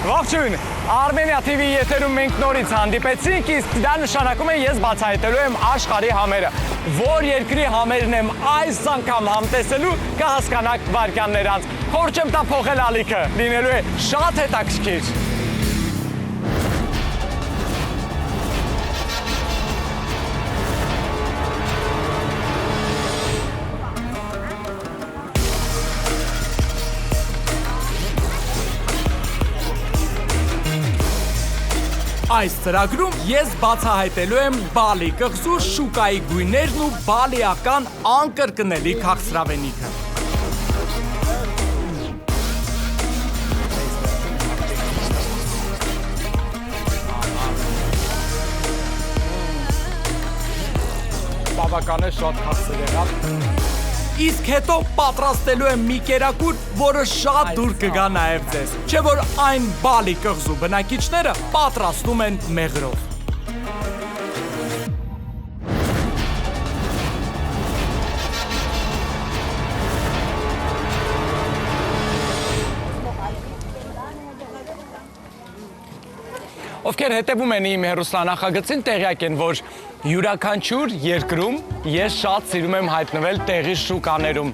Ողջույն, Armenia TV եթերում մենք նորից հանդիպեցինք, իսկ դա նշանակում է ես բացահայտելու եմ աշխարհի համերը։ Որ երկրի համերն եմ այս անգամ համտեսելու, կհասկանաք վարքյաններ անց։ Խորհուրդ չեմ տա փոխել ալիքը, լինելու է շատ հետաքրքիր։ Այս ծրագրում ես բացահայտելու եմ Բալի կղզու շուկայի գույներն ու բալիական անկրկնելի քաղցրավենիքը։ Բավական է շատ քաղցր եղավ։ Իսկ հետո պատրաստելու եմ մի կերակուր, որը շատ դուր կգա նաև ձեզ, չէ որ այն Բալի կղզու բնակիչները պատրաստում են մեղրով։ Ովքեր հետևում են իմ հեռուստանախագծին, տեղյակ են, որ յուրաքանչյուր երկրում ես շատ սիրում եմ հայտնվել տեղի շուկաներում։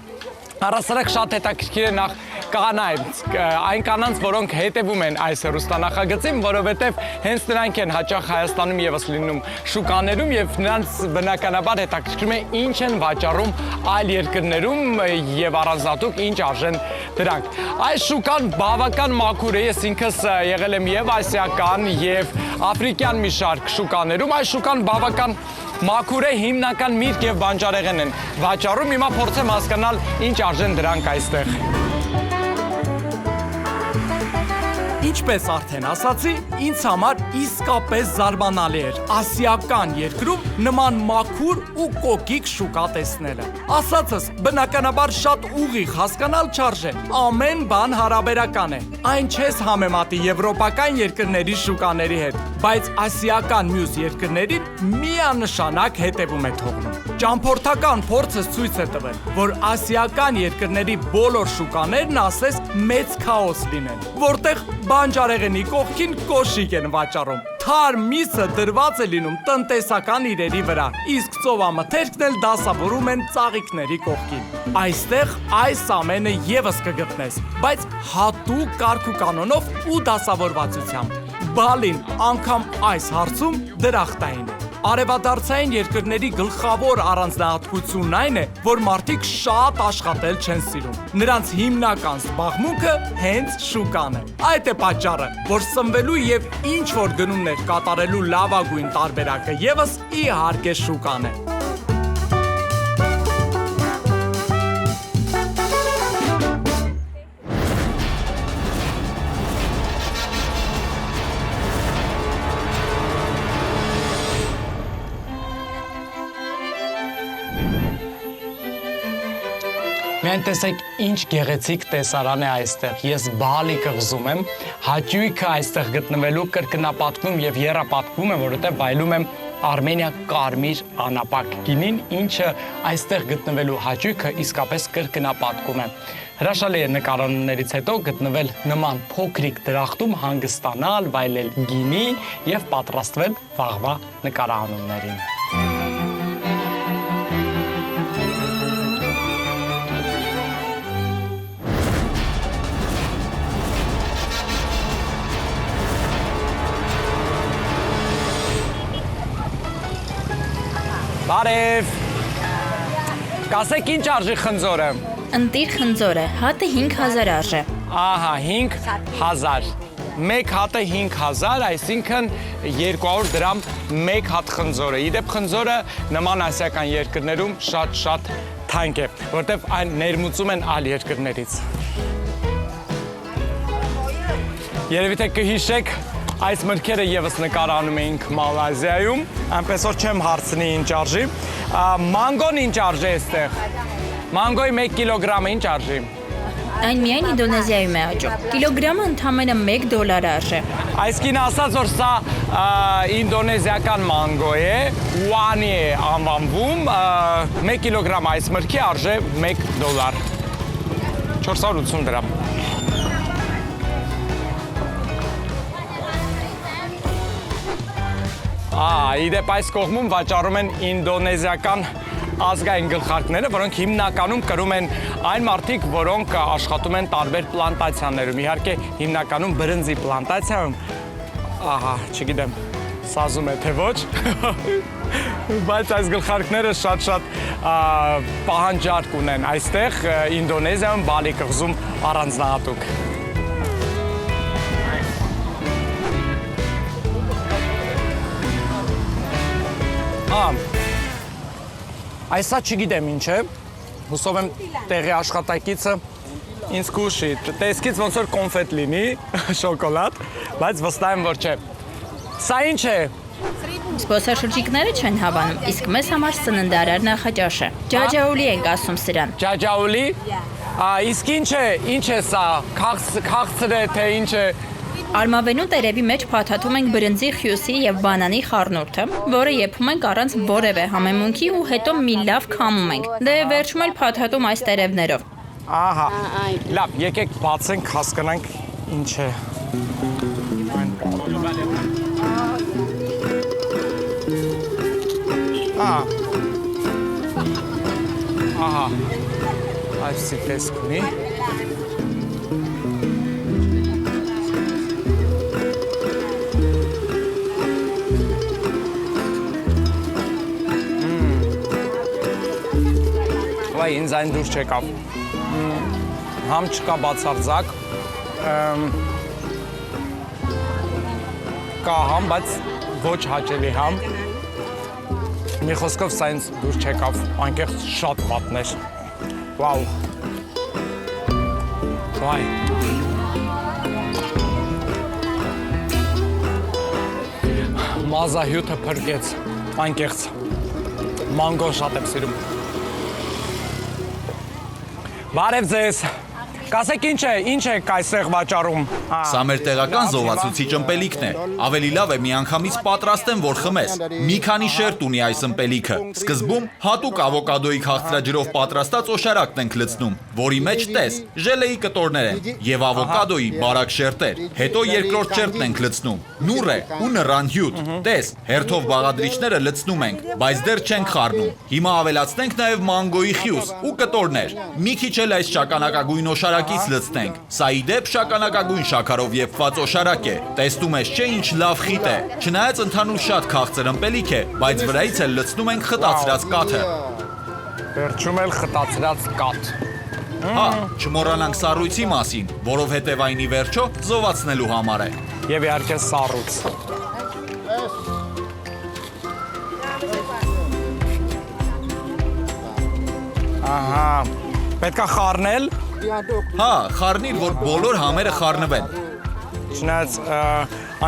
Առասարակ շատ հետաքրքիր է նախ այն կանանց, որոնք հետևում են այս հեռուստանախագծին, որովհետև հենց նրանք են հաճախ Հայաստանում ևս լինում շուկաներում եւ նրանց բնականաբար հետաքրքրում է ինչ են վաճառում այլ երկրներում եւ առանձնատուկ ինչ արժեն դրանք։ Այս շուկան բավական մաքուր է, ես ինքս եղել եմ եւ ասիական եւ աֆրիկյան մի շարք շուկաներում, այս շուկան բավական մաքուր է, հիմնական միրգ եւ բանջարեղեն են վաճառում, հիմա փորձեմ հասկանալ ինչ արժեն դրանք այստեղ։ Ինչպես արդեն ասացի, ինձ համար իսկապես զարմանալի էր ասիական երկրում նման մաքուր ու կոկիկ շուկա տեսնելը։ Ասածս բնականաբար շատ ուղիղ հասկանալ չարժե, ամեն բան հարաբերական է։ Այն չես համեմատի եվրոպական երկրների շուկաների հետ, բայց ասիական մյուս երկրներին միանշանակ հետևում է թողնում։ Ճամփորդական փորձս ցույց է տվել, որ ասիական երկրների բոլոր շուկաներն ասես մեծ քաոս լինեն, որտեղ բանջարեղենի կողքին կոշիկ են վաճառում։ Թարմ միսը դրված է լինում տնտեսական իրերի վրա, իսկ ծովամթերքն էլ դասավորում են ծաղիկների կողքին։ Այստեղ այս ամենը ևս կգտնես, բայց հատուկ կարգ ու կանոնով ու դասավորվածությամբ։ Բալին անգամ այս հարցում դրախտային է։ Արևադարձային երկրների գլխավոր առանձնահատկությունն այն է, որ մարդիկ շատ աշխատել չեն սիրում։ Նրանց հիմնական զբաղմունքը հենց շուկան է։ Այդ է պատճառը, որ սնվելու եւ ինչ որ գնումներ կատարելու լավագույն տարբերակը ևս իհարկե շուկան է։ Միայն տեսեք ինչ գեղեցիկ տեսարան է այստեղ, ես Բալի կղզում եմ, հաճույքը այստեղ գտնվելու կրկնապատկվում եւ եռապատկվում է, որովհետեւ վայելում եմ Արմենիա կարմիր անապակ գինին, ինչը այստեղ գտնվելու հաճույքը իսկապես կրկնապատկում է։ Հրաշալի է նկարաններից հետո գտնվել նման փոքրիկ դրախտում, հանգստանալ, վայելել գինի եւ պատրաստվել վաղվա նկարահանումներին։ Բարև, կասեք ինչ արժի խնձորը։ Ընտիր խնձորը, հատը 5000 արժե։ Ահա, 5000, մեկ հատը 5000, այսինքն 200 դրամ մեկ հատ խնձորը։ Իդեպ խնձորը նման ասիական երկրներում շատ թանկ է, որտեվ այն ներմուծում են այլ երկրներից։ Երևի թե կհիշեք, այս մրգերը ևս նկարահանում էինք Մալազիայում, այնպես որ չեմ հարցնի ինչ արժի։ Մանգոն ինչ արժի այստեղ։ Մանգոյի 1 կիլոգրամը ինչ արժի։ Այն միայն Ինդոնեզիայում է աճում։ Կիլոգրամը ընդամենը $1 արժե։ Այսքին ասած որ սա ինդոնեզիական մանգո է, ուանի է անվանվում, 1 կիլոգրամ այս մրգի արժե $1, 480 դրամ։ իդեպ այս կողմում վաճառում են ինդոնեզիական ազգային գլխարկները, որոնք հիմնականում կրում են այն մարդիկ, որոնք աշխատում են տարբեր պլանտացիաներում։ Իհարկե, հիմնականում բրնձի պլանտացիայում, ահա, չգիտեմ, սազում է թե ոչ, բայց այս գլխարկները շատ պահանջարկ ունեն այստեղ Ինդոնեզիայում Բալի կղզում առանձնահատուկ։ Այսա չգիտեմ ինչ է, հուսով եմ տեղի աշխատակիցը ինձ կուշի, տեսքից ոնց որ կոնֆետ լինի, շոկոլադ, բայց վստահ եմ, որ չէ։ Սա ինչ է։ Զբոսաշրջիկները չեն հավանում, իսկ մեզ համար սննդարար նախաճաշ է։ Ջաջաուլի ենք ասում սրան։ Ջաջաուլի։ Իսկ ինչ է սա։ Քաղցր է թե ինչ է։ Արմավենու տերևի մեջ փաթաթում ենք բրնձի, խյուսի եւ բանանի խառնուրդը, որը եփում ենք առանց որևէ համեմունքի ու հետո մի լավ քամում ենք։ Դե վերջում էլ փաթաթում այս տերևներով։ Ահա։ Լավ, եկեք բացենք, հասկանանք ինչ է։ Ահա։ Այսի տեսք ունի։ Վայ, ինձ այն դուրս չեկավ։ Համ չկա բացարձակ, կա համ, բայց ոչ հաճելի համ։ Մի խոսքով սա ինձ դուրս չեկավ, անկեղծ շատ վատն էր։ Վաու։ Վայ։ Մազահյութը փրկեց, անկեղծ։ Մանգոն շատ եմ սիրում։ Բարև ձեզ, կասեք ինչ եք այստեղ վաճառում։ Սա մեր տեղական զովացուցիչ ըմպելիքն է։ Ավելի լավ է միանգամից պատրաստեմ, որ խմես։ Մի քանի շերտ ունի այս ըմպելիքը։ Սկզբում հատուկ ավոկադոյի քաղցրաջրով պատրաստած օշարակն ենք լցնում, որի մեջ տես, ժելեի կտորներ են եւ ավոկադոյի բարակ շերտեր։ Հետո երկրորդ շերտն ենք լցնում։ Նուռ է ու նռան հյութ։ Տես, հերթով բաղադրիչները լցնում ենք, բայց դեռ չենք խառնում։ Հիմա ավելացնենք նաեւ մանգոյի խյուս ու կտորներ։ Մի քիչ էլ այս շագանակագույն օշարակից լցնենք։ Սա ի դեպ շագանակագույն շաքարով եփված օշարակ է։ Տեսնում ես, չէ՞ ինչ լավ խիտ է։ Չնայած ընդհանուր շատ քաղցր ըմպելիք է, բայց վրայից էլ լցնում ենք խտացրած կաթը։ Վերջում էլ խտացրած կաթ։ Հա, չմոռանանք սառույցի մասին, որովհետև այն ի վերջո զովացնելու համար է։ Եվ իհարկե սառույց։ Ահա, պետք է խառնել։ Հա, խառնիր, որ բոլոր համերը խառնվեն։ Չնայած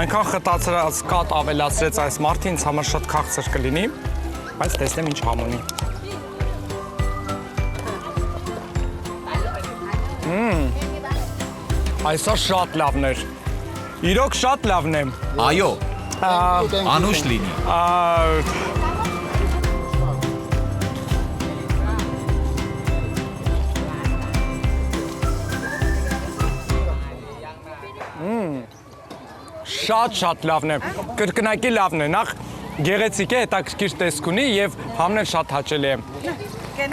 այնքան խտացրած կաթ ավելացրեց այս մարդը, ինձ համար շատ քաղցր կլինի, բայց տեսնեմ ինչ համ ունի։ Այսօր շատ լավն էր։ Իրոք շատ լավն է։ Այո, անուշ լինի։ Շատ լավն է, կրկնակի լավն է, նախ գեղեցիկ է, հետաքրքիր տեսք ունի և համն էլ շատ հաճելի է։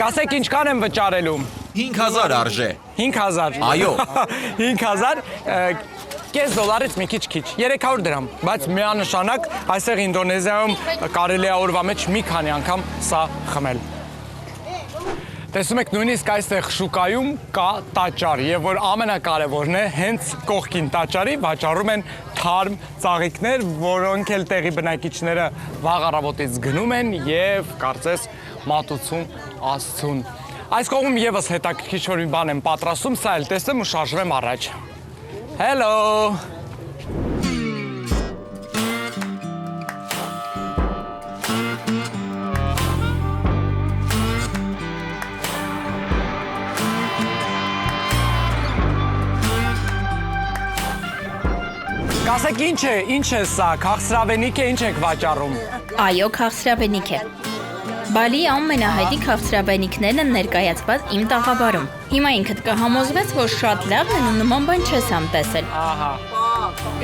Կասեք ինչքան եմ վճարելու։ 5000 արժե։ 5000։ Այո։ 5000, կես դոլարից մի քիչ, 300 դրամ, բայց միանշանակ այստեղ Ինդոնեզիայում կարելի է օրվա մեջ մի քանի անգամ սա խմել։ Տեսնում եք, նույնիսկ այստեղ շուկայում կա տաճար, եւ որ ամենակարևորն է, հենց կողքին տաճարի վաճառում են թարմ ծաղիկներ, որոնք էլ տեղի բնակիչները վաղ առավոտից գնում են եւ կարծես մատուցում Աստծուն։ Այս կողմում եւս հետաքրքիր որ մի բան եմ պատրաստում, սա էլ տեսնեմ ու շարժվեմ առաջ։ Hello։ Կասեք ինչ է սա, քաղցրավենիք է, ինչ եք վաճառում։ Այո, քաղցրավենիք է։ Բալիի ամենահայտնի քաղցրավենիքներն են ներկայացված իմ տաղավարում։ Հիմա ինքդ կհամոզվես, որ շատ լավն են ու նման բան չես համ տեսել։ Ահա։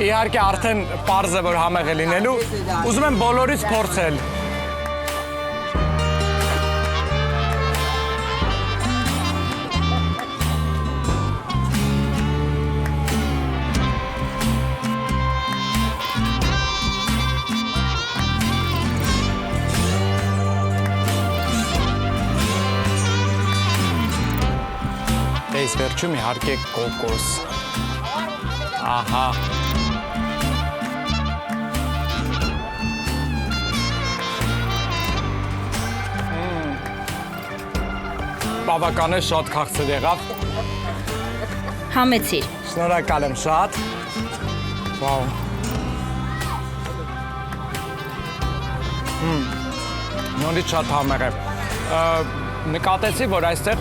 Իհարկե արդեն պարզ է, որ համեղ է լինելու։ Ուզում եմ բոլորից փորձել։ Դեյս վերջում իհարկե կոկոս։ Ահա։ Բավական է շատ քաղցր եղավ։ Համեցիր։ Շնորհակալ եմ շատ։ Վաու։ Նորից շատ համեղ է։ Նկատեցի, որ այստեղ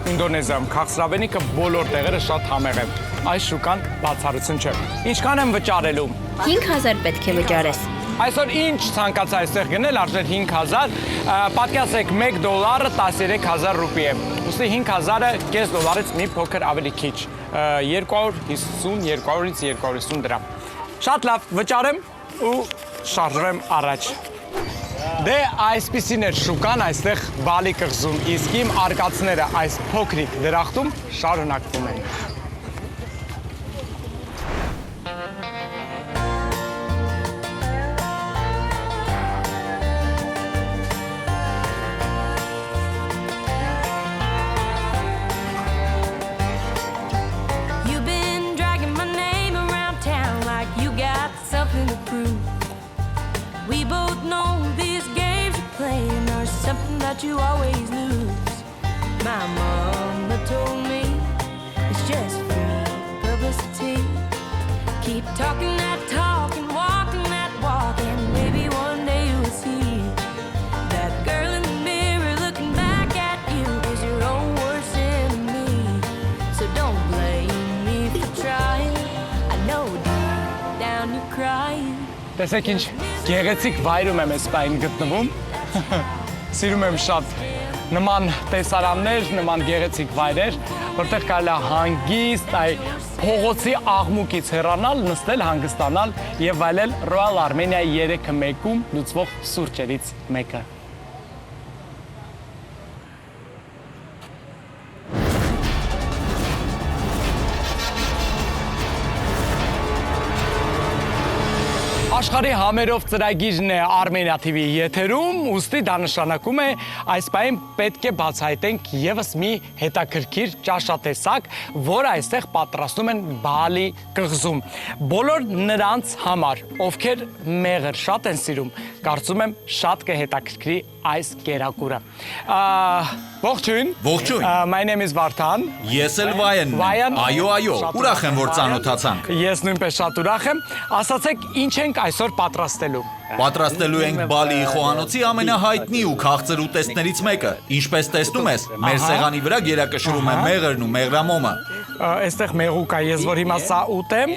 Ինդոնեզիայում քաղցրավենիքը բոլոր տեղերը շատ համեղ է։ Այս շուկան բացառություն չէ։ Ինչքան եմ վճարելու։ 5000 պետք է վճարես։ Այսօր ինչ ցանկացա այստեղ գնել, արժեր 5000, պատկասեք $1 13000 ռուպի է։ Ուստի 5000-ը կես դոլարից մի փոքր ավելի քիչ, 250-200-ից 250 դրամ։ Շատ լավ, վճարեմ ու շարժվեմ առաջ։ Դե այսպիսին էր շուկան այստեղ Բալի կղզում, իսկ իմ արկածները այս փոքրիկ դրախտում շարունակվում են։ You've been dragging my name around town like you got something to prove. We both know these games you play and there's something that you always lose. My mama told me it's just free publicity. Keep talking that talk and walking that walk, and maybe one day you'll see that girl in the mirror looking back at you is your own worst enemy. So don't blame me for trying. I know deep down you're crying. Տեսեք ինչ գեղեցիկ վայրում եմ այս պայն գտնվում։ Սիրում եմ շատ նման տեսարաններ, նման գեղեցիկ վայրեր, որտեղ կարելի է հանգիստ այ փողոցի աղմուկից հեռանալ, նստել, հանգստանալ եւ վայելել Royal Armenia-ի 3-1-ում լուծվող սուրճերից մեկը։ Աշխարհի համերով ծրագիրն է Armenia TV-ի եթերում, ուստի դա նշանակում է այս պահին պետք է բացահայտենք եւս մի հետաքրքիր ճաշատեսակ, որը այստեղ պատրաստում են Բալի կղզում։ Բոլոր նրանց համար, ովքեր մեղր շատ են սիրում, կարծում եմ շատ կհետաքրքրի այս կերակուրը։ Ողջույն։ Ողջույն։ My name is Վարդան։ Ես էլ Վայանն եմ։ Այո, ուրախ եմ, որ ծանոթացանք։ Ես նույնպես շատ ուրախ եմ։ Ասացեք, ինչ ենք այսօր պատրաստելու։ Պատրաստելու ենք Բալիի խոհանոցի ամենահայտնի ու քաղցր ուտեստներից մեկը։ Ինչպես տեսնում ես, մեր սեղանի վրա գերակշռում է մեղրն ու մեղրամոմը։ Այստեղ մեղուկ է, ես որ հիմա սա ուտեմ,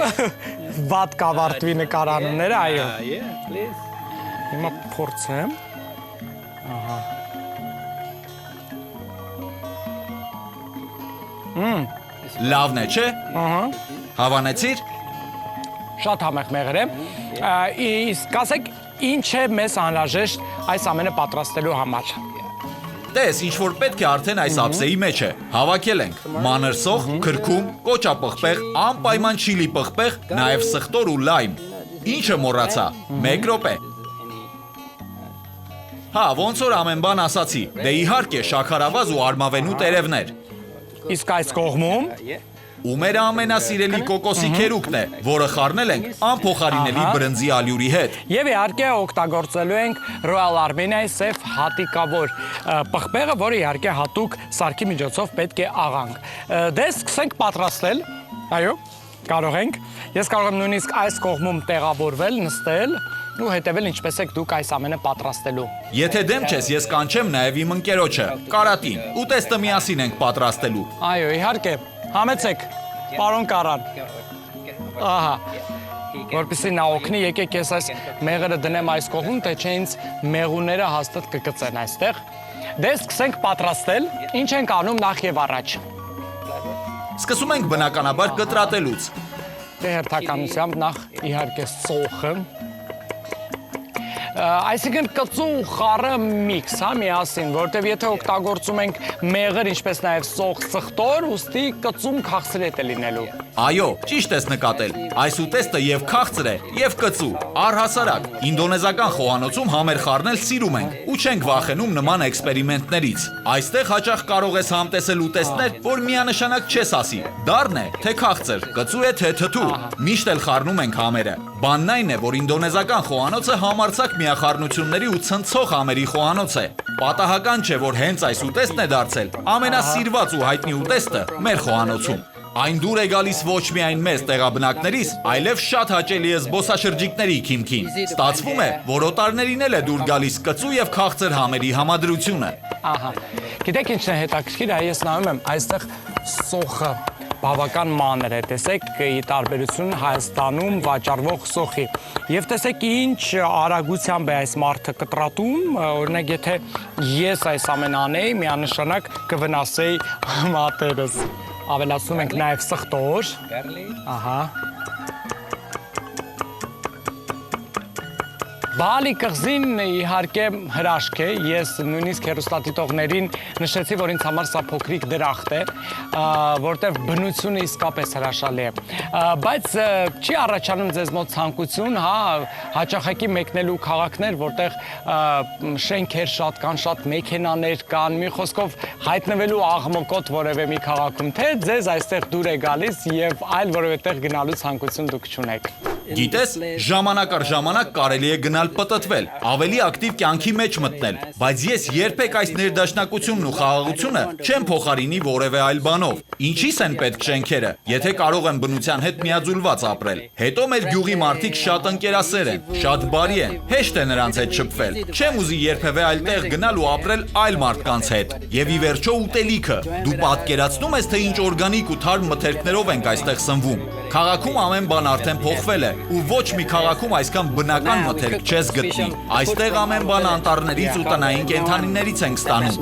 վատ կավարտվի նկարանունները, այո։ Հիմա փորձեմ։ Լավն է, չէ։ Հավանեցիր։ Շատ համեղ մեղր է։ Իսկ ասեք, ինչ է մեզ անհրաժեշտ այս ամենը պատրաստելու համար։ Տես, ինչ որ պետք է արդեն այս ափսեի մեջ է։ Հավաքել ենք մանր սոխ, քրքում, կոճապղպեղ, անպայման չիլի պղպեղ, նաև սխտոր ու լայմ։ Ինչը մոռացա։ 1 րոպե։ Հա, ոնց որ ամեն բան ասացի։ Դե իհարկե շաքարավազ ու արմավենու տերևներ։ Իսկ այս կողմում Ու մեր ամենասիրելի կոկոսի քերուկն է, որը խառնել ենք անփոխարինելի բրնձի ալյուրի հետ։ Եվ իհարկե օգտագործելու ենք Royal Armenia-ի սև հատիկավոր պղպեղը, որը իհարկե հատուկ սարքի միջոցով պետք է աղանք։ Դե սկսենք պատրաստել։ Այո, կարող ենք։ Ես կարող եմ նույնիսկ այս կողմում տեղավորվել, նստել ու հետևել ինչպես եք դուք այս ամենը պատրաստելու։ Եթե դեմ չես, ես կանչեմ նաև իմ ընկերոջը, Կարատին, ուտեստը միասին ենք պատրաստելու։ Այո, իհարկե, համեցեք, պարոն Կարան։ Ահա, որպեսզի նա օգնի, եկեք ես այս մեղրը դնեմ այս կողմում, թե չէ ինձ մեղուները հաստատ կգծեն այստեղ։ Դե սկսենք պատրաստել, ինչ ենք անում նախ եւ առաջ։ Սկսում ենք բնականաբար կտրատելուց։ Դե հերթականությամբ նախ իհարկե սոխը։ Այսինքն կծու խառը միքս, հա, միասին, որտեվ եթե օգտագործում ենք մեղր, ինչպես նաև սոխ ծխտոր, ուստի կծում քաղցրետ է լինելու։ Այո, ճիշտ ես նկատել։ Այս ուտեստը եւ քաղցր է, եւ կծու։ Առհասարակ, ինդոնեզական խոհանոցում համեր խառնել սիրում ենք ու չենք վախենում նման էքսպերիմենտներից։ Այստեղ հաճախ կարող ես համտեսել ուտեստներ, որ միանշանակ չես ասի։ Դառն է, թե քաղցր, կծու է, թե թթու։ Միշտ էլ խառնում ենք համերը։ Բանն այն է, որ ինդոնեզական խոհանոցը համարձակ միախառնությունների ու ցնցող համերի խոհանոց է։ Պատահական չէ, որ հենց այս ուտեստն է դարձել ամենասիրված ու հայտնի ուտեստը մեր խոհանոցում։ Այն դուր է գալիս ոչ միայն մեզ տեղաբնակներից, այլև շատ հաճելի է զբոսաշրջիկների քիմքին։ Ստացվում է, որ օտարներին էլ է դուր գալիս կծու եւ քաղցր համերի համադրությունը։ Ահա։ Գիտեք ինչն է հետաքրքիր, ես նայում եմ, այստեղ սոխը բավական մանր է, տեսեք, ի տարբերություն Հայաստանում վաճառվող սոխի։ Եվ տեսեք ինչ արագությամբ է այս մարդը կտրատում, օրինակ եթե ես այս ամեն անեի, միանշանակ կվնասեի մատերս։ Ավելացնում ենք նաև սխտոր։ Ահա։ Բալի կղզին իհարկե հրաշք է, ես նույնիսկ հեռուստադիտողներին նշեցի, որ ինձ համար սա փոքրիկ դրախտ է, որտեղ բնությունը իսկապես հրաշալի է, բայց չի առաջանում ձեզ մոտ ցանկություն, հա, հաճախակի մեկնելու քաղաքներ, որտեղ շենքեր շատ կան, շատ մեքենաներ կան, մի խոսքով հայտնվելու աղմկոտ որևէ մի քաղաքում, թե ձեզ այստեղ դուր է գալիս եւ այլ որևէ տեղ գնալու ցանկություն դուք չունեք։ Գիտես, ժամանակ առ ժամանակ կարելի է գնալ պտտվել, ավելի ակտիվ կյանքի մեջ մտնել, բայց ես երբեք այս ներդաշնակությունն ու խաղաղությունը չեմ փոխարինի որևէ այլ բանով։ Ինչի՞ս են պետք շենքերը, եթե կարող են բնության հետ միաձուլված ապրել։ Հետո մեր գյուղի մարդիկ շատ ընկերասեր են, շատ բարի են, հեշտ է նրանց հետ շփվել։ Չեմ ուզի երբևէ այլտեղ գնալ ու ապրել այլ մարդկանց հետ։ Եվ ի վերջո ուտելիքը։ Դու պատկերացնում ես, թե ինչ օրգանիկ ու թարմ մթերքներով ենք այստեղ սնվում։ Քաղաքում ամեն բան արդեն փոխվել է, ու ոչ մի քաղաքում այսքան բնական մթերք չես գտնի։ Այստեղ ամեն բան անտառներից ու տնային կենդանիներից ենք ստանում։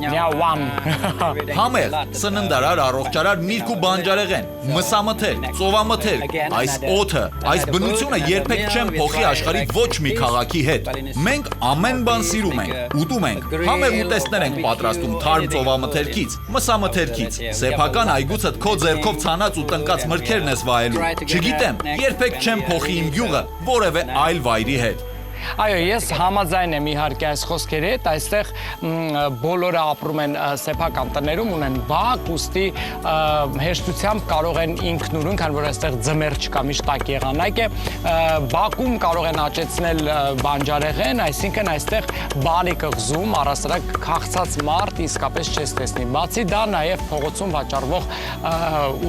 Համեղ, սննդարար, առողջարար միրգ ու բանջարեղեն, մսամթերք, ծովամթերք, այս օդը, այս բնությունը երբեք չեմ փոխի աշխարհի ոչ մի քաղաքի հետ։ Մենք ամեն բան սիրում ենք, ուտում ենք, համեղ ուտեստներ ենք պատրաստում թարմ ծովամթերքից, մսամթերքից, սեփական այգուցդ քո ձեռքով ցանած ու տնկած մրգերն ես վայելում։ Չգիտեմ, երբեք չեմ փոխի իմ գյուղը որևէ այլ վայրի հետ։ Այո, ես համաձայն եմ իհարկե այս խոսքերի հետ, այստեղ բոլորը ապրում են սեփական տներում, ունեն բակ, ուստի հեշտությամբ կարող են ինքնուրույն, քանի որ այստեղ ձմեռ չկա, միշտ տաք եղանակ է, բակում կարող են աճեցնել բանջարեղեն, այսինքն այստեղ Բալի կղզում առհասարակ քաղցած մարդ իսկապես չես տեսնի։ Բացի դա նաև փողոցում վաճառվող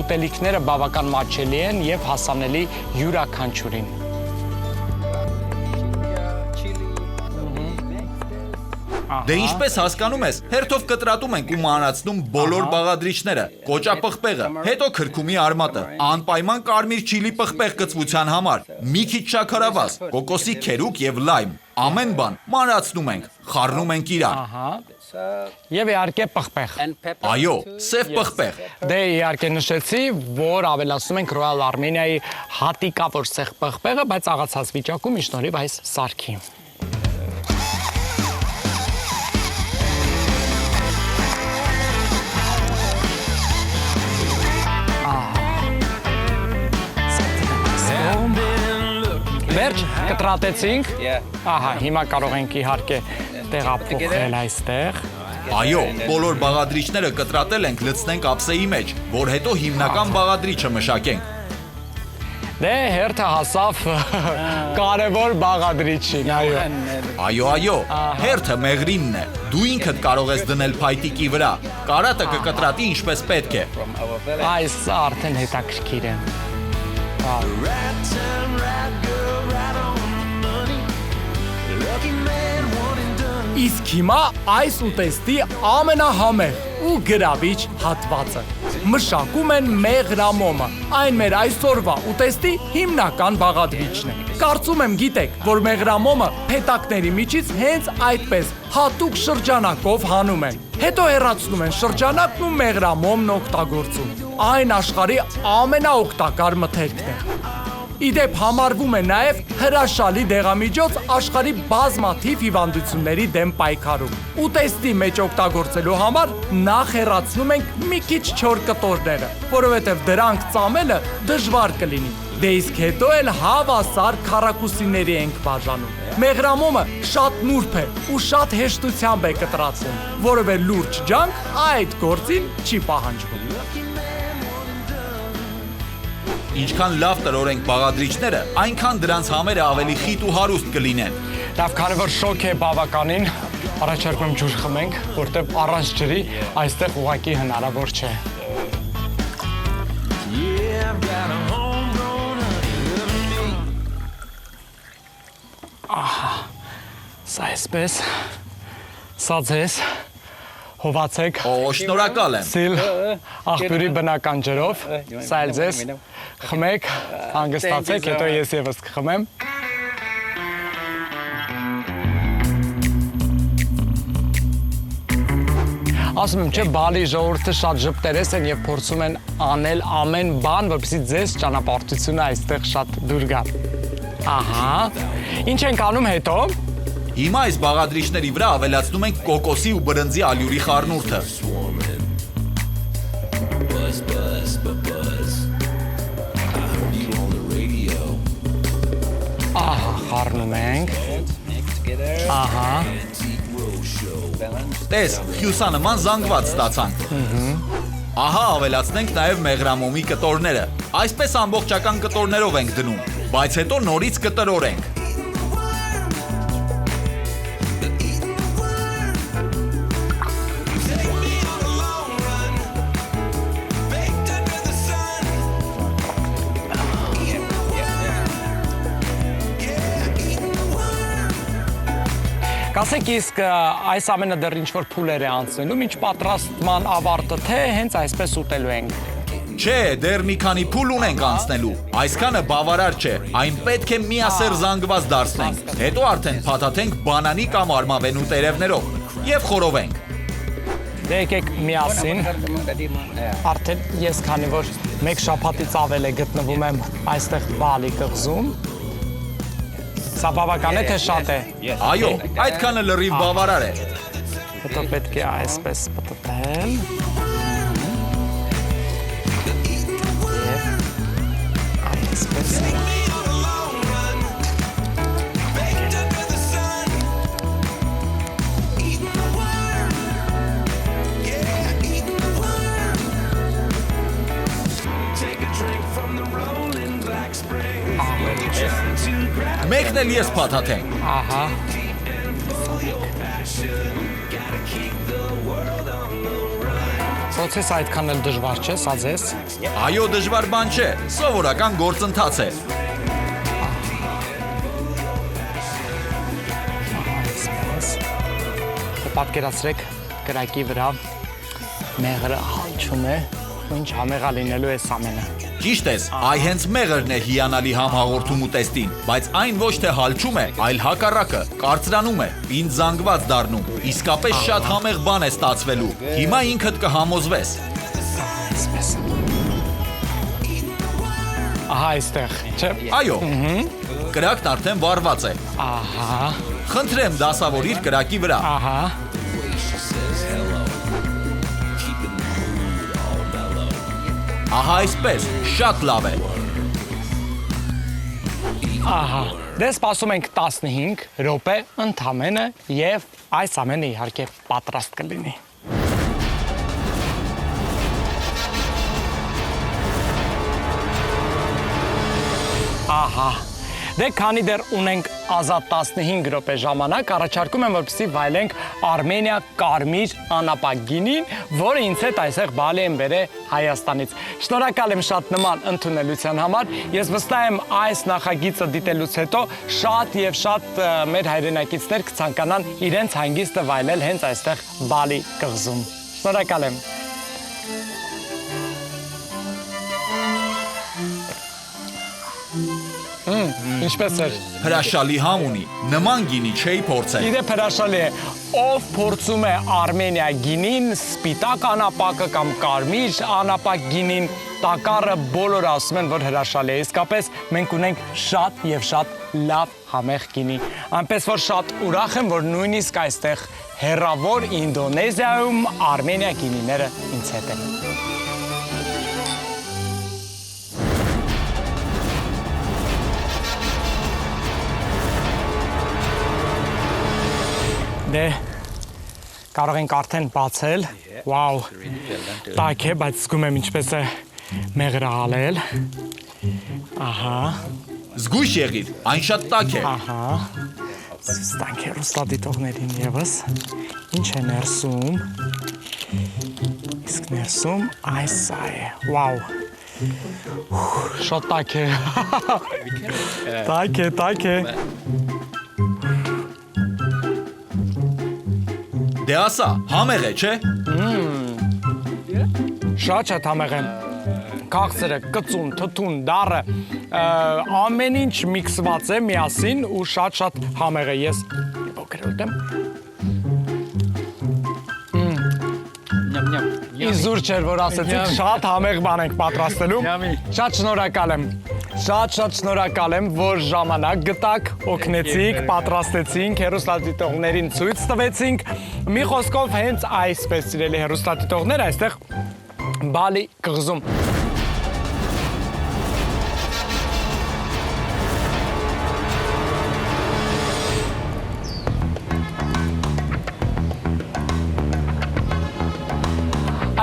ուտելիքները բավական մատչելի են եւ հասանելի յուրաքանչյուրին։ Դե ինչպես հասկանում ես, հերթով կտրատում ենք ու մանրացնում բոլոր բաղադրիչները, կոճապղպեղը, հետո քրքումի արմատը, անպայման կարմիր չիլի պղպեղ կծվության համար, մի քիչ շաքարավազ, կոկոսի քերուկ եւ լայմ, ամեն բան մանրացնում ենք, խառնում ենք իրար։ Եվ իհարկե պղպեղ։ Այո, սև պղպեղ։ Դե իհարկե նշեցի, որ ավելացնում ենք Royal Armenia-ի հատիկավոր սեղ պղպեղը, բայց աղացած վիճակում շնորհիվ այս սարքի։ Վերջ, կտրատեցինք, ահա, հիմա կարող ենք իհարկե տեղափոխել այստեղ։ Այո, բոլոր բաղադրիչները կտրատել ենք լցնենք ափսեի մեջ, որ հետո հիմնական բաղադրիչը մշակենք։ Դե հերթը հասավ կարևոր բաղադրիչին, այո։ Այո, հերթը մեղրինն է, դու ինքդ կարող ես դնել փայտիկի վրա, կարատը կկտրատի ինչպես պետք է։ Այս արդեն հետաքրքիր է։ Իսկ հիմա այս ուտեստի ամենահամեղ ու գրավիչ հատվածը։ Մշակում են մեղրամոմը, այն մեր այսօրվա ուտեստի հիմնական բաղադրիչն է։ Կարծում եմ գիտեք, որ մեղրամոմը փետակների միջից հենց այդպես հատուկ շրջանակով հանում են։ Հետո հեռացնում են շրջանակն ու մեղրամոմն օգտագործում։ Այն աշխարհի ամենաօգտակար մթերքն է։ Իդեպ համարվում է նաև հրաշալի դեղամիջոց աշխարհի բազմաթիվ հիվանդությունների դեմ պայքարում։ Ուտեստի մեջ օգտագործելու համար նախ հեռացնում ենք մի քիչ չոր կտորները, որովհետև դրանք ծամելը դժվար կլինի։ Դե իսկ հետո էլ հավասար քառակուսիների ենք բաժանում։ Մեղրամոմը շատ նուրբ է ու շատ հեշտությամբ է կտրատվում, որովհետև լուրջ ջանք այդ գործին չի պահանջվում։ Ինչքան լավ տրորենք բաղադրիչները, այնքան դրանց համերը ավելի խիտ ու հարուստ կլինեն։ Լավ, քանի որ շոկ է բավականին, առաջարկում եմ ջուր խմենք, որտեղ առանց ջրի այստեղ ուղղակի հնարավոր չէ։ Ահա, սա էսպես, սա ձեզ, հովացեք։ Օ, շնորհակալ եմ։ Սիլ աղբյուրի բնական ջրով, սա էլ ձեզ, խմեք, հանգստացեք, հետո ես եւս կխմեմ։ Ասում եմ, չէ, Բալի ժողովուրդը շատ ժպտերես են եւ փորձում են անել ամեն բան, որպեսզի ձեզ ճանապարհորդությունը այստեղ շատ դուր գա։ Ահա։ Ինչ ենք անում հետո։ Հիմա այս բաղադրիչների վրա ավելացնում ենք կոկոսի ու բրնձի ալյուրի խառնուրդը։ Ահա, խառնում ենք։ Ահա։ Տես, հյուսանման զանգված ստացանք։ Ահա ավելացնենք նաև մեղրամոմի կտորները։ Այսպես ամբողջական կտորներով ենք դնում, բայց հետո նորից կտրորենք։ Կասեք իսկ այս ամենը դեռ ինչ-որ փուլեր է անցնելու, ինչ պատրաստման ավարտը, թե հենց այսպես ուտելու ենք։ Չէ, դեռ մի քանի փուլ ունենք անցնելու։ Այսքանը բավարար չէ, այն պետք է միասեռ զանգված դարձնենք։ Հետո արդեն փաթաթենք բանանի կամ արմավենու տերևներով եւ խորովենք։ Դե եկեք միասին։ Արդեն ես քանի որ մեկ շաբաթից ավել է գտնվում եմ այստեղ Բալի կղզում։ Սա բավական է թե շատ է։ Այո, այդքանը լրիվ բավարար է։ Հետո պետք է այսպես պտտել։ Եվ այսպես։ Մեկն էլ ես փաթաթեմ։ Ահա։ Պրոցեսը այդքան էլ դժվար չէ, սա ձեզ։ Այո, դժվար բան չէ, սովորական գործընթաց է։ Այսպես։ Պատկերացրեք կրակի վրա մեղրը հալչում է, ինչ համեղա լինելու է ամենը։ Ճիշտ ես, այ հենց մեղրն է հիանալի համհաղորդում ուտեստին, բայց այն ոչ թե հալչում է, այլ հակառակը, կարծրանում է, ինձ զանգված դառնում, իսկապես շատ համեղ բան է ստացվելու, հիմա ինքդ կհամոզվես։ Այսպես։ Ահա այստեղ, չէ։ Այո, կրակն արդեն վառված է։ Ահա, Խնդրեմ դասավորիր կրակի վրա։ ահա։ Ահա այսպես, շատ լավ է։ Ահա, դե սպասում ենք 15 րոպե ընդամենը եւ այս ամենը իհարկե պատրաստ կլինի։ Ահա, դե քանի դեռ ունենք ազատ 15 րոպե ժամանակ, առաջարկում եմ որպեսզի վայելենք Արմենիա կարմիր անապագինին, որը ինձ հետ այսեղ Բալի եմ բերել Հայաստանից։ Շնորհակալ եմ շատ նման ընդունելության համար։ Ես վստահ եմ այս նախագիծը դիտելուց հետո շատ եւ շատ մեր հայրենակիցներ կցանկանան իրենց հանգիստը վայելել հենց այստեղ Բալի կղզում։ Շնորհակալ եմ։ Ինչպես էր։ Հրաշալի համ ունի, նման գինի չէի փորձել։ Իդեպ հրաշալի է, ով փորձում է Արմենիա գինին, սպիտակ անապակը կամ կարմիր անապակ գինին, տակառը բոլորը ասում են, որ հրաշալի է։ Իսկապես մենք ունենք շատ եւ շատ լավ համեղ գինի։ Այնպես որ շատ ուրախ եմ, որ նույնիսկ այստեղ հեռավոր Ինդոնեզիայում Արմենիա գինիները ինձ հետ են։ Դե կարող ենք արդեն բացել։ Վաու։ Տաք է, բայց զգում եմ ինչպես է մեղրահալել։ Ահա։ Զգույշ եղիր, այն շատ տաք է։ Ահա։ Ստանք է ռուստադիտողներին եւս։ Ինչ է ներսում։ Իսկ ներսում այս է։ Վաու։ Շատ տաք է։ Տաք է։ Դե ասա, համեղ է, չէ։ Շատ համեղ է։ Քաղցրը, կծուն, թթուն, դառը, ամեն ինչ միքսված է միասին ու շատ համեղ է։ Ես փոքր ուտեմ։ Իզուր չէր, որ ասեցիք շատ համեղ բան ենք պատրաստելու։ Շատ շնորհակալ եմ։ Շատ շնորհակալ եմ, որ ժամանակ գտաք, օգնեցիք, պատրաստեցինք, հեռուստադիտողներին ցույց տվեցինք։ Մի խոսքով հենց այսպես սիրելի հեռուստադիտողներ այստեղ Բալի կղզում։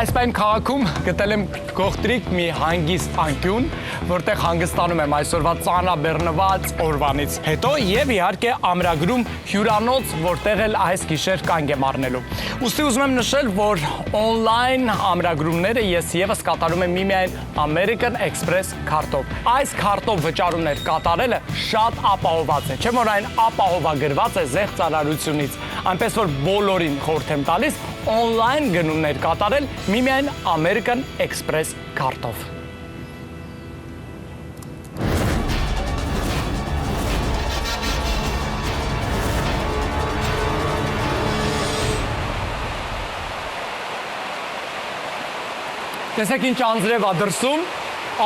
Այս պայն քաղաքում գտել եմ գողտրիկ մի հանգիստ անկյուն, որտեղ հանգստանում եմ այսօրվա ծանրաբեռնված օրվանից հետո եւ իհարկե ամրագրում հյուրանոց, որտեղ էլ այս գիշեր կանգ եմ առնելու։ Ուստի ուզում եմ նշել, որ on-line ամրագրումները ես եւս կատարում եմ միմիայն American Express քարտով։ Այս քարտով վճարումներ կատարելը շատ ապահովված է, չէ՞ որ այն ապահովագրված է զեղծարարությունից, այնպես որ բոլորին խորհուրդ եմ տալիս on-line գնումներ կատարել միմիայն American Express քարտով։ Տեսեք ինչ անձրև է դրսում,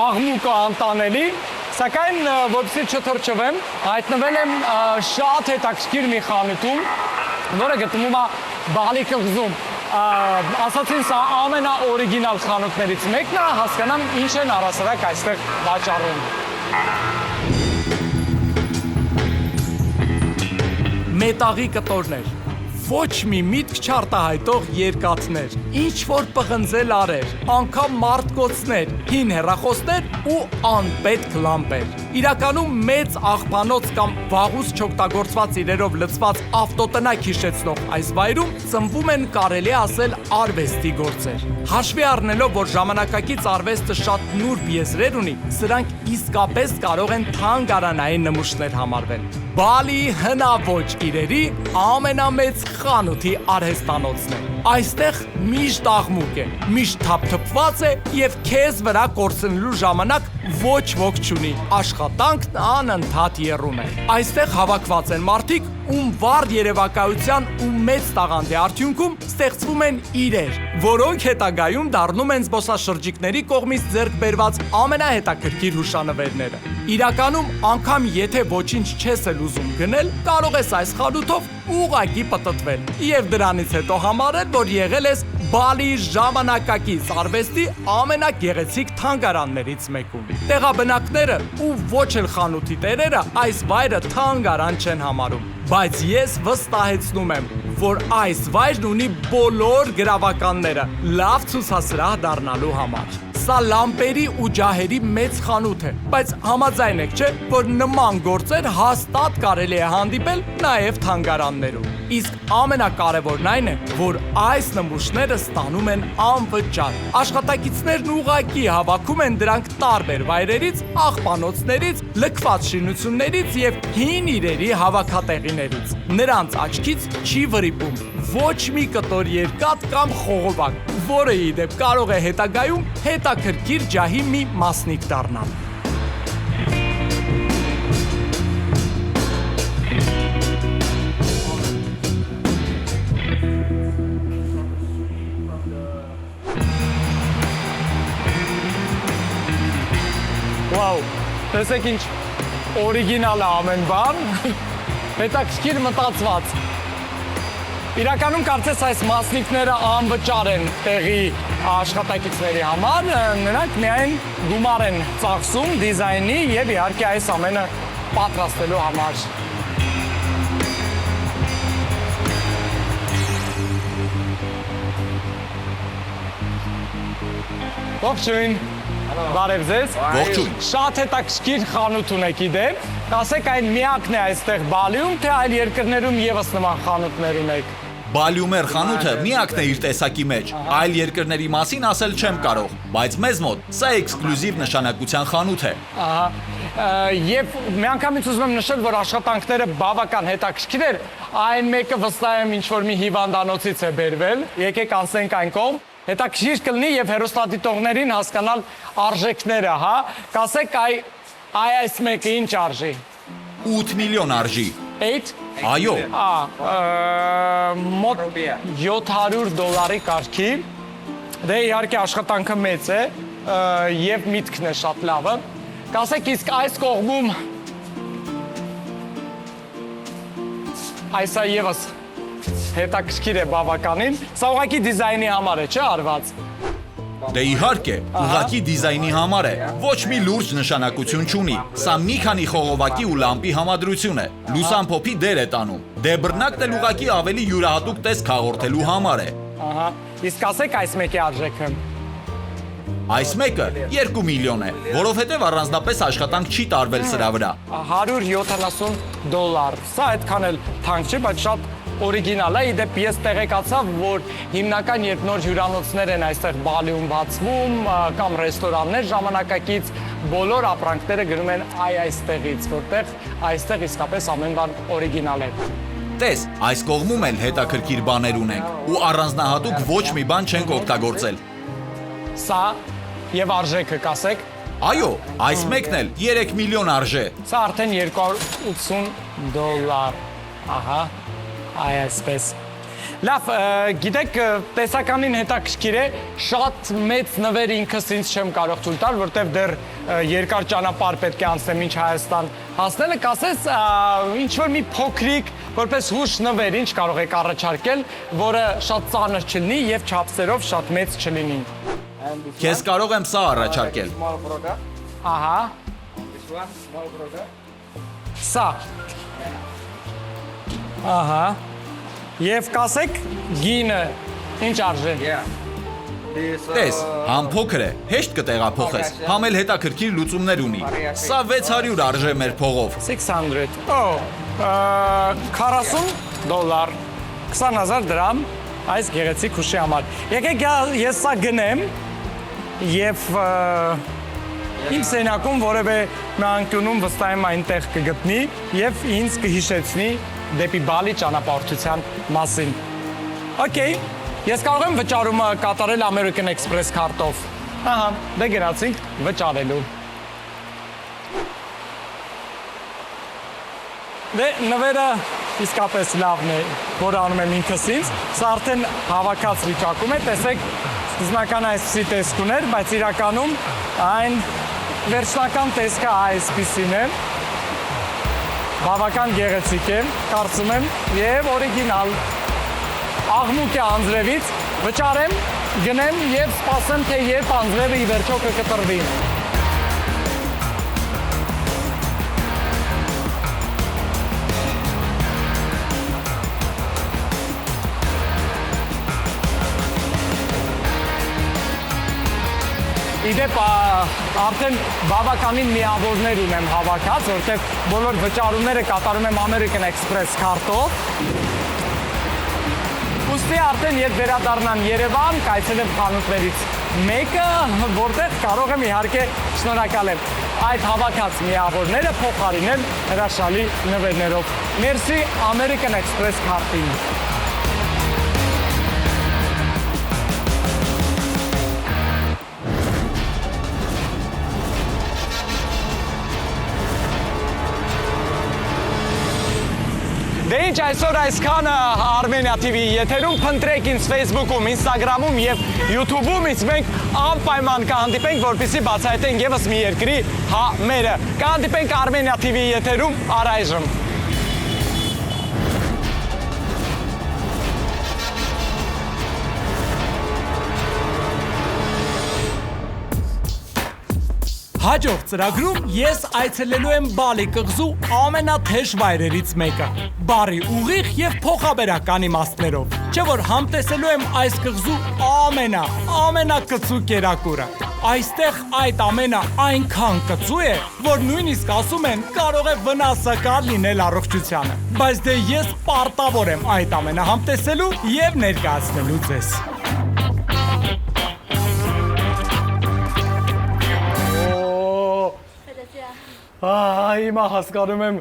աղմուկը անտանելի, սակայն որպեսզի չթրջվեմ, հայտնվել եմ շատ հետաքրքիր մի խանութում, որը գտնվում է Բալի կղզում։ Ասացին սա ամենաօրիգինալ խանութներից մեկն է, հասկանամ ինչ են առասարակ այստեղ վաճառում։ Մետաղի կտորներ, ոչ մի միտք չարտահայտող երկաթներ, ինչ որ պղնձել արեր, անգամ մարտկոցներ, հին հեռախոսներ ու անպետք լամպեր։ Իրականում մեծ աղբանոց կամ վաղուց չօգտագործված իրերով լցված ավտոտնակ հիշեցնող այս վայրում ծնվում են կարելի ասել արվեստի գործեր։ Հաշվի առնելով, որ ժամանակակից արվեստը շատ նուրբ եզրեր ունի, սրանք իսկապես կարող են թանգարանային նմուշներ համարվել։ Բալի հնաոճ իրերի ամենամեծ խանութի արհեստանոցն է։ Այստեղ միշտ աղմուկ է, միշտ թափթփված է եւ քեզ վրա կորցնելու ժամանակ ոչ ոք չունի։ Աշխատանքն անընդհատ եռում է։ Այստեղ հավաքված են մարդիկ, ում վառ երևակայության ու մեծ տաղանդի արդյունքում ստեղծվում են իրեր, որոնք հետագայում դառնում են զբոսաշրջիկների կողմից ձեռք բերված ամենահետաքրքիր հուշանվերները։ Իրականում, անգամ եթե ոչինչ չես էլ ուզում գնել, կարող ես այս խանութով ուղղակի պտտվել եւ դրանից հետո համարել, որ եղել ես Բալի ժամանակակից արվեստի ամենագեղեցիկ թանգարաններից մեկում։ Տեղաբնակները ու ոչ էլ խանութի տերերը այս վայրը թանգարան չեն համարում, բայց ես վստահեցնում եմ, որ այս վայրն ունի բոլոր գրավականները լավ ցուցասրահ դառնալու համար։ Սա լամպերի ու ջահերի մեծ խանութ է, բայց համաձայն եք, չէ, որ նման գործեր հաստատ կարելի է հանդիպել նաև թանգարաններում։ Իսկ ամենակարևորն այն է, որ այս նմուշները ստանում են անվճար։ Աշխատակիցներն ուղղակի հավաքում են դրանք տարբեր վայրերից, աղբանոցներից, լքված շինություններից եւ հին իրերի հավաքատեղիներից։ Նրանց աչքից չի վրիպում ոչ մի կտոր երկաթ կամ խողովակ, որը ի դեպ կարող է հետագայում հետաքրքիր ջահի մի մասնիկ դառնալ։ Տեսեք ինչ օրիգինալ է ամեն բան։ Հետաքրքիր մտածված։ Իրականում կարծես այս մասնիկները անվճար են տեղի աշխատակիցների համար, նրանք միայն գումար են ծախսում դիզայնի եւ իհարկե այս ամենը պատրաստելու համար։ Ողջույն։ Բարև ձեզ։ Ողջույն։ Շատ հետաքրքիր խանութ ունեք իդեպ։ Ասեք այն միակն է այստեղ Բալիում, թե այլ երկրներում եւս նման խանութներ ունեք։ Բալյումեր խանութը միակն է իր տեսակի մեջ։ Այլ երկրների մասին ասել չեմ կարող, բայց մեզ մոտ սա էքսկլյուզիվ նշանակության խանութ է։ Ահա։ Եվ միանգամից ուզում եմ նշել, որ աշխատանքները բավական հետաքրքիր էր։ Այն մեկը վստահ եմ ինչ-որ մի հիվանդանոցից է բերվել։ Եկեք անցնենք այն կողմ։ Հետաքրքիր կլինի եւ հերոստատիտողներին հասկանալ արժեքները, հա։ Կասեք այս մեկը ինչ արժի։ 8 միլիոն արժի։ 8 Այո, մոտ $700 կարգի։ Դե իհարկե աշխատանքը մեծ է եւ միտքն է շատ լավը։ Կասեք իսկ այս կողմում այսա եւս հետաքրքիր է բավականին։ Սա ուղղակի դիզայնի համար է, չէ՞ արված։ դե իհարկե, ուղղակի դիզայնի համար է, ոչ մի լուրջ նշանակություն չունի։ Սա մի քանի խողովակի ու լամպի համադրություն է։ Լուսամփոփի դեր է տանում։ Դե բռնակն էլ ուղղակի ավելի յուրահատուկ տեսք հաղորդելու համար է։ Ահա։ Իսկ ասեք այս մեկի արժեքը։ Այս մեկը 2 միլիոն է, որովհետև առանձնապես աշխատանք չի տարվել սրա վրա։ $170։ Սա այդքան էլ թանկ չէ, բայց շատ օրիգինալ է։ Իդեպ ես տեղեկացա, որ հիմնական երբ նոր հյուրանոցներ են այստեղ Բալիում բացվում կամ ռեստորաններ ժամանակակից, բոլոր ապրանքները գնում են այստեղից, որտեղ այստեղ իսկապես ամեն բան օրիգինալ է։ Տես, այս կողմում էլ հետաքրքիր բաներ ունենք ու առանձնահատուկ ոչ մի բան չենք օգտագործել։ Սա եւ արժեքը կասեք։ Այո, այս մեկն էլ 3 միլիոն արժե։ Սա արդեն $280։ Ահա, այսպես։ Լավ, գիտեք, տեսականին հետաքրքիր է, շատ մեծ նվեր ինքս ինձ չեմ կարող ցույց տալ, որտեղ դեռ երկար ճանապարհ պետք է անցնեմ ինչ Հայաստան հասնելը, կասես ինչ որ մի փոքրիկ, որպես հուշ նվեր, ինչ կարող եք առաջարկել, որը շատ ծանր չլինի եւ չափսերով շատ մեծ չլինի։ Քեզ կարող եմ սա առաջարկել։ Ահա։ Սա։ Ահա։ Եվ կասեք գինը ինչ արժե։ Տես, համ փոքր է, հեշտ կտեղափոխես, համ էլ հետաքրքիր լուծումներ ունի։ Սա 600 արժե մեր փողով։ 600։ $40, 20,000 դրամ այս գեղեցիկ հուշի համար։ Եկեք ես սա գնեմ եւ իմ սենակում որևէ մի անկյունում վստահ եմ այնտեղ կգտնի եւ ինձ կհիշեցնի դեպի Բալի ճանապարհորդության մասին։ Okay, ես կարող եմ վճարումը կատարել American Express քարտով։ Ահա, դե գնացինք վճարելու։ Դե նվերը իսկապես լավն է, որ անում եմ ինքս ինձ։ Սա արդեն հավաքած վիճակում է, տեսեք, սկզբնական այսպիսի տեսք ուներ, բայց իրականում այն վերջնական տեսքը այսպիսին է։ Բավական գեղեցիկ է, կարծում եմ, եւ օրիգինալ։ Աղմուկ է անձրևից, վճարեմ, գնեմ եւ սպասեմ, թե երբ անձրևը ի վերջո կկտրվի։ Իդեպ արդեն բավականին միավորներ ունեմ հավաքած, որտեղ բոլոր վճարումները կատարում եմ American Express քարտով։ Ուստի արդեն երբ վերադառնամ Երևան, կայցելեմ խանութներից մեկը, որտեղ կարող եմ իհարկե շնորհակալ եմ այդ հավաքած միավորները փոխարինել հրաշալի նվերներով։ Մերսի American Express քարտին։ Դե ինչ այսօր այսքանը Armenia TV-ի եթերում փնտրեք ինձ Facebook-ում, Instagram-ում եւ YouTube-ում ինձ մենք անպայման կհանդիպենք, որպեսզի բացահայտենք եւս մի երկրի համերը։ Կհանդիպենք Armenia TV-ի եթերում առայժմ։ Հաջորդ ծրագրում ես այցելելու եմ Բալի կղզու ամենաթեժ վայրերից մեկը՝ բարի ուղիղ եւ փոխաբերական իմաստներով։ Չէ՞ որ համտեսելու եմ այս կղզու ամենակծու կերակուրը։ Այստեղ այդ ամենը այնքան կծու է, որ նույնիսկ ասում են կարող է վնասակար լինել առողջությանը։ Բայց դե ես պարտավոր եմ այդ ամենը համտեսելու եւ ներկայացնելու ձեզ։ Հիմա հասկանում եմ